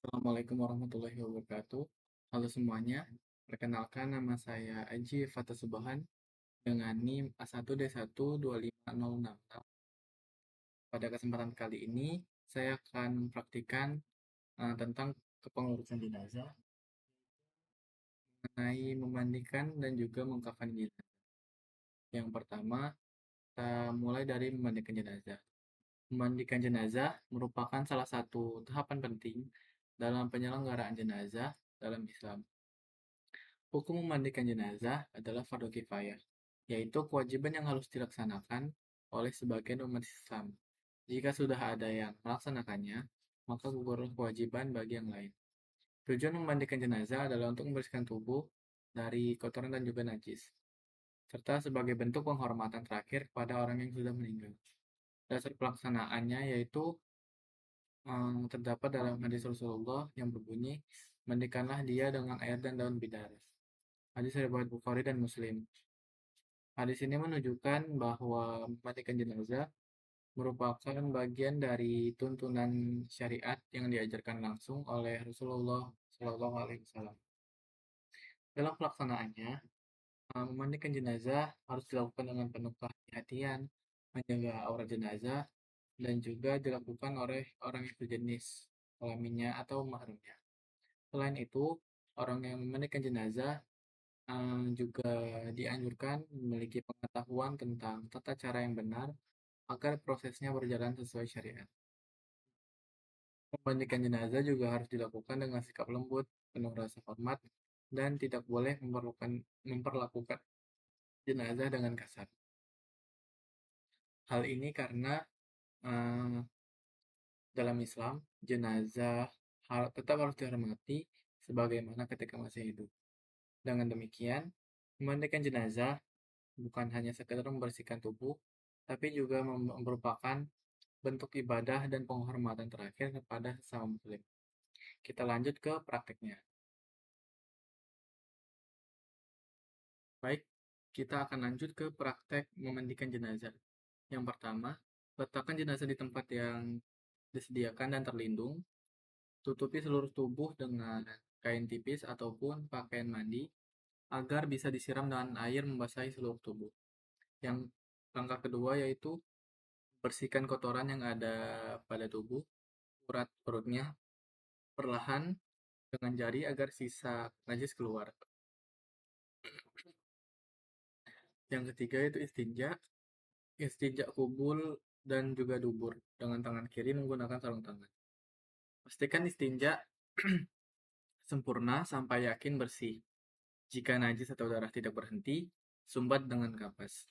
Assalamualaikum warahmatullahi wabarakatuh. Halo semuanya, perkenalkan nama saya Aji Fatah Subahan dengan NIM A1D12506. Pada kesempatan kali ini, saya akan mempraktikkan tentang kepengurusan jenazah mengenai memandikan dan juga mengkafani jenazah. Yang pertama, kita mulai dari memandikan jenazah. Memandikan jenazah merupakan salah satu tahapan penting dalam penyelenggaraan jenazah dalam Islam. Hukum memandikan jenazah adalah fardu kifayah, yaitu kewajiban yang harus dilaksanakan oleh sebagian umat Islam. Jika sudah ada yang melaksanakannya, maka gugur kewajiban bagi yang lain. Tujuan memandikan jenazah adalah untuk membersihkan tubuh dari kotoran dan juga najis, serta sebagai bentuk penghormatan terakhir kepada orang yang sudah meninggal. Dasar pelaksanaannya yaitu terdapat dalam hadis Rasulullah yang berbunyi, mandikanlah dia dengan air dan daun bidara. Hadis riwayat Bukhari dan Muslim. Hadis ini menunjukkan bahwa memandikan jenazah merupakan bagian dari tuntunan syariat yang diajarkan langsung oleh Rasulullah Shallallahu Alaihi Wasallam. Dalam pelaksanaannya, memandikan jenazah harus dilakukan dengan penuh kehati-hatian, menjaga aurat jenazah, dan juga dilakukan oleh orang yang sejenis kelaminnya atau mahramnya. Selain itu, orang yang memandikan jenazah juga dianjurkan memiliki pengetahuan tentang tata cara yang benar agar prosesnya berjalan sesuai syariat. Memandikan jenazah juga harus dilakukan dengan sikap lembut, penuh rasa hormat, dan tidak boleh memperlakukan jenazah dengan kasar. Hal ini karena eh, dalam Islam, jenazah tetap harus dihormati sebagaimana ketika masih hidup. Dengan demikian, memandikan jenazah bukan hanya sekedar membersihkan tubuh, tapi juga merupakan bentuk ibadah dan penghormatan terakhir kepada sesama muslim. Kita lanjut ke prakteknya. Baik, kita akan lanjut ke praktek memandikan jenazah. Yang pertama, letakkan jenazah di tempat yang disediakan dan terlindung. Tutupi seluruh tubuh dengan kain tipis ataupun pakaian mandi agar bisa disiram dengan air membasahi seluruh tubuh. Yang langkah kedua yaitu bersihkan kotoran yang ada pada tubuh, urat perutnya perlahan dengan jari agar sisa najis keluar. Yang ketiga itu istinja. Istinja kubul dan juga dubur dengan tangan kiri menggunakan sarung tangan. Pastikan istinja sempurna sampai yakin bersih. Jika najis atau darah tidak berhenti, sumbat dengan kapas.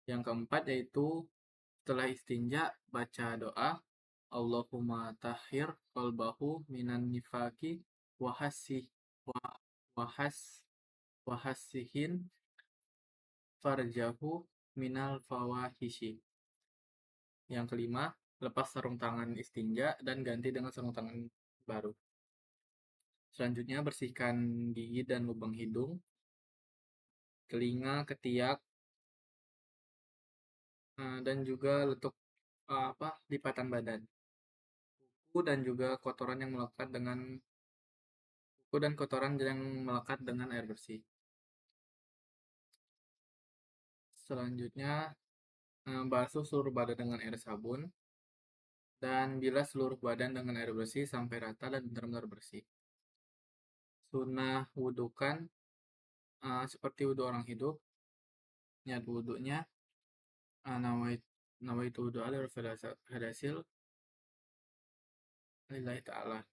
Yang keempat yaitu setelah istinja baca doa Allahumma tahhir qalbahu minan nifaki wahasih wahas wahasihin farjahu minal fawahishi. Yang kelima, lepas sarung tangan istinja dan ganti dengan sarung tangan baru. Selanjutnya, bersihkan gigi dan lubang hidung, telinga, ketiak, dan juga letuk lipatan badan. Kuku dan juga kotoran yang melekat dengan kuku dan kotoran yang melekat dengan air bersih. Selanjutnya, basuh seluruh badan dengan air sabun dan bilas seluruh badan dengan air bersih sampai rata dan benar-benar bersih. Sunnah wudukan seperti wudhu orang hidup, niat wudhunya nawaitu wudu ala hadasil lillahi ta'ala.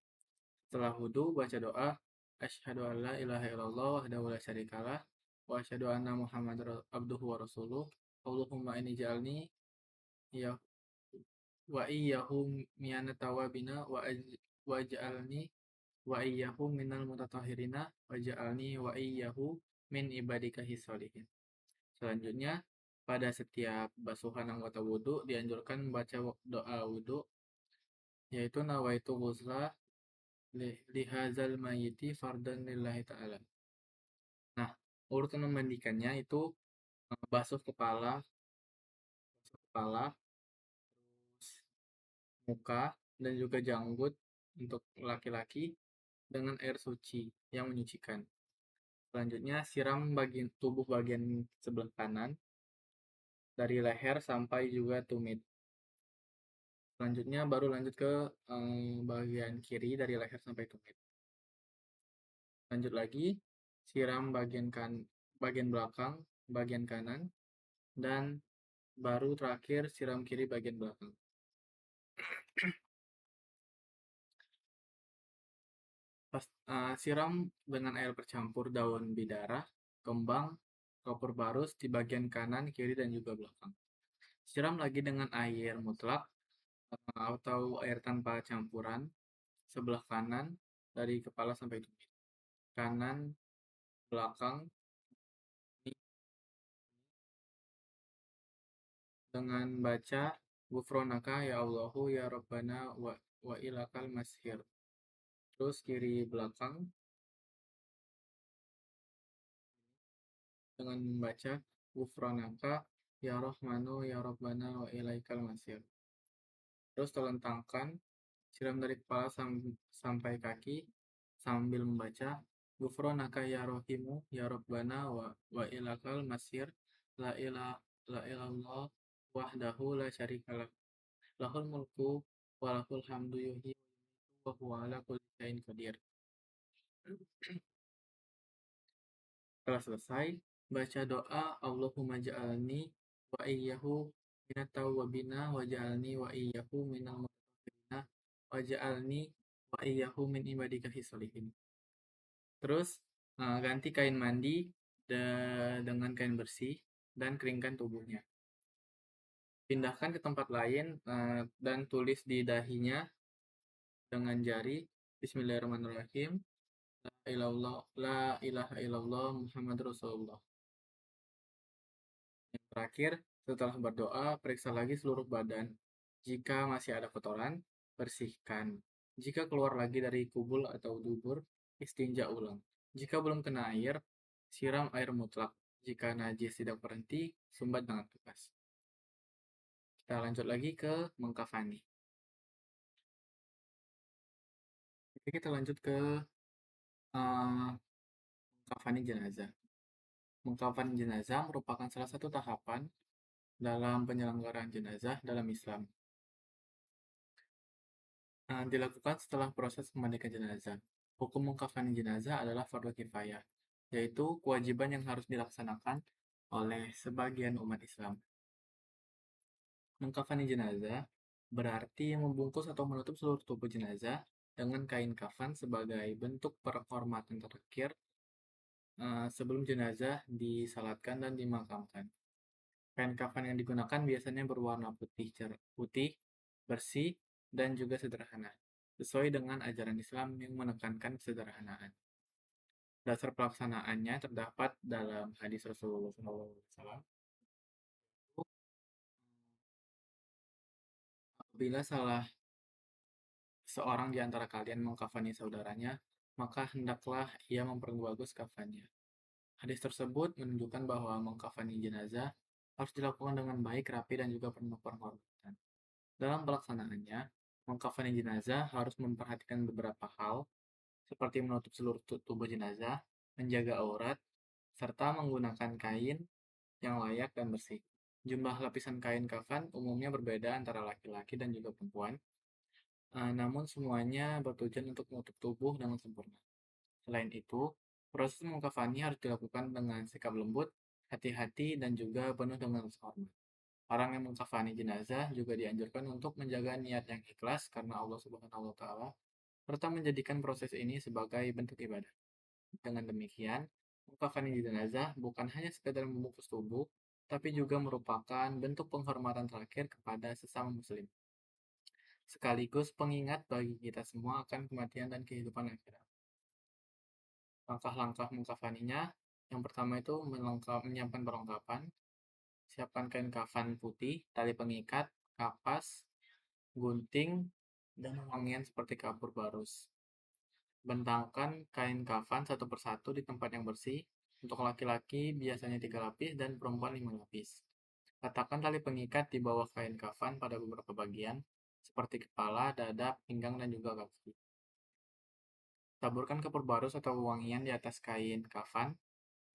Setelah wudhu baca doa asyhadu an la ilaha illallah wahdahu la syarikalah wa asyhadu anna muhammadar abduhu wa rasuluh. Allahumma inni ja'alni ya wa iyyahum minat tawabina wa ja'alni wa iyyahum minal mutatahhirina wa ja'alni wa iyyahu min ibadika sholihin. Selanjutnya, pada setiap basuhan anggota wudhu dianjurkan membaca doa wudhu, yaitu nawaitu ghusla lihazal mayiti fardan lillahi ta'ala. Nah, urutan memandikannya itu basuh kepala, terus muka, dan juga janggut untuk laki-laki dengan air suci yang menyucikan. Selanjutnya, siram bagian tubuh bagian sebelah kanan dari leher sampai juga tumit. Selanjutnya baru lanjut ke bagian kiri dari leher sampai tumit. Lanjut lagi, siram bagian belakang, bagian kanan, dan baru terakhir siram kiri bagian belakang. Siram dengan air bercampur daun bidara, kembang, kapur barus di bagian kanan, kiri, dan juga belakang. Siram lagi dengan air mutlak atau air tanpa campuran sebelah kanan dari kepala sampai tumit. Kanan, belakang, dengan baca Gufronaka ya Allahu ya Rabbana wa ilakal masir. Terus kiri belakang dengan membaca Gufronaka ya Rahmanu ya Rabbana wa ilaikal masir. Terus telentangkan, siram dari kepala sampai kaki sambil membaca Gufronaka ya Rahimu ya Rabbana wa ilakal masir la ilah la ilallah wahdahu la syarikalah lahul mulku wa lahul hamdu yuhyi wa huwa ala kulli syai'in qadir. Setelah selesai, baca doa Allahumma ja'alni wa iyyahu minat tawwabina wa ja'alni wa iyyahu minal mutatahhirina wa ja'alni wa iyyahu min ibadikahi sholihin. Terus ganti kain mandi dengan kain bersih dan keringkan tubuhnya. Pindahkan ke tempat lain dan tulis di dahinya dengan jari Bismillahirrahmanirrahim. La ilaha illallah Muhammad Rasulullah. Yang terakhir, setelah berdoa, periksa lagi seluruh badan. Jika masih ada kotoran, bersihkan. Jika keluar lagi dari kubul atau dubur, istinja ulang. Jika belum kena air, siram air mutlak. Jika najis tidak berhenti, sumbat dengan tegas. Kita lanjut lagi ke mengkafani. Oke, kita lanjut ke mengkafani jenazah. Mengkafani jenazah merupakan salah satu tahapan dalam penyelenggaraan jenazah dalam Islam. Dilakukan setelah proses memandikan jenazah. Hukum mengkafani jenazah adalah fardu kifayah, yaitu kewajiban yang harus dilaksanakan oleh sebagian umat Islam. Mengkafani jenazah berarti membungkus atau menutup seluruh tubuh jenazah dengan kain kafan sebagai bentuk penghormatan terakhir sebelum jenazah disalatkan dan dimakamkan. Kain kafan yang digunakan biasanya berwarna putih, bersih, dan juga sederhana, sesuai dengan ajaran Islam yang menekankan kesederhanaan. Dasar pelaksanaannya terdapat dalam hadis Rasulullah SAW. Apabila salah seorang di antara kalian mengkafani saudaranya, maka hendaklah ia memperbagus kafannya. Hadis tersebut menunjukkan bahwa mengkafani jenazah harus dilakukan dengan baik, rapi, dan juga penuh penghormatan. Dalam pelaksanaannya, mengkafani jenazah harus memperhatikan beberapa hal, seperti menutup seluruh tubuh jenazah, menjaga aurat, serta menggunakan kain yang layak dan bersih. Jumlah lapisan kain kafan umumnya berbeda antara laki-laki dan juga perempuan, namun semuanya bertujuan untuk menutup tubuh dengan sempurna. Selain itu, proses mengkafani harus dilakukan dengan sikap lembut, hati-hati, dan juga penuh dengan rasa hormat. Orang yang mengkafani jenazah juga dianjurkan untuk menjaga niat yang ikhlas karena Allah Subhanahu wa taala, serta menjadikan proses ini sebagai bentuk ibadah. Dengan demikian, mengkafani jenazah bukan hanya sekedar membungkus tubuh, tapi juga merupakan bentuk penghormatan terakhir kepada sesama muslim. Sekaligus pengingat bagi kita semua akan kematian dan kehidupan akhirat. Langkah-langkah mengkafaninya, yang pertama itu menyiapkan perlengkapan. Siapkan kain kafan putih, tali pengikat, kapas, gunting, dan wangian seperti kapur barus. Bentangkan kain kafan satu persatu di tempat yang bersih. Untuk laki-laki biasanya 3 lapis dan perempuan 5 lapis. Letakkan tali pengikat di bawah kain kafan pada beberapa bagian. seperti kepala, dada, pinggang, dan juga kaki. Taburkan kapur barus atau wangian di atas kain kafan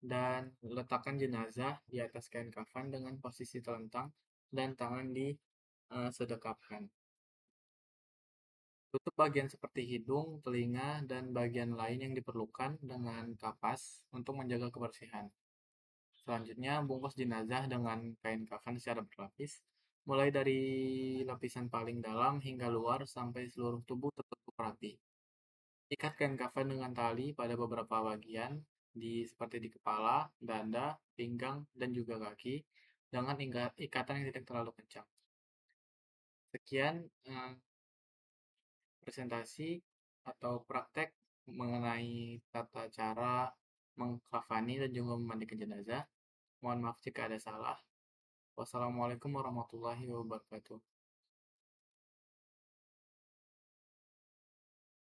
dan letakkan jenazah di atas kain kafan dengan posisi telentang dan tangan disedekapkan. Tutup bagian seperti hidung, telinga, dan bagian lain yang diperlukan dengan kapas untuk menjaga kebersihan. Selanjutnya, bungkus jenazah dengan kain kafan secara berlapis, mulai dari lapisan paling dalam hingga luar sampai seluruh tubuh tertutup rapi. Ikat kain kafan dengan tali pada beberapa bagian, seperti di kepala, dada, pinggang, dan juga kaki, dengan ikatan yang tidak terlalu kencang. Sekian presentasi atau praktek mengenai tata cara mengkafani dan juga memandikan jenazah. Mohon maaf jika ada salah. Wassalamualaikum warahmatullahi wabarakatuh.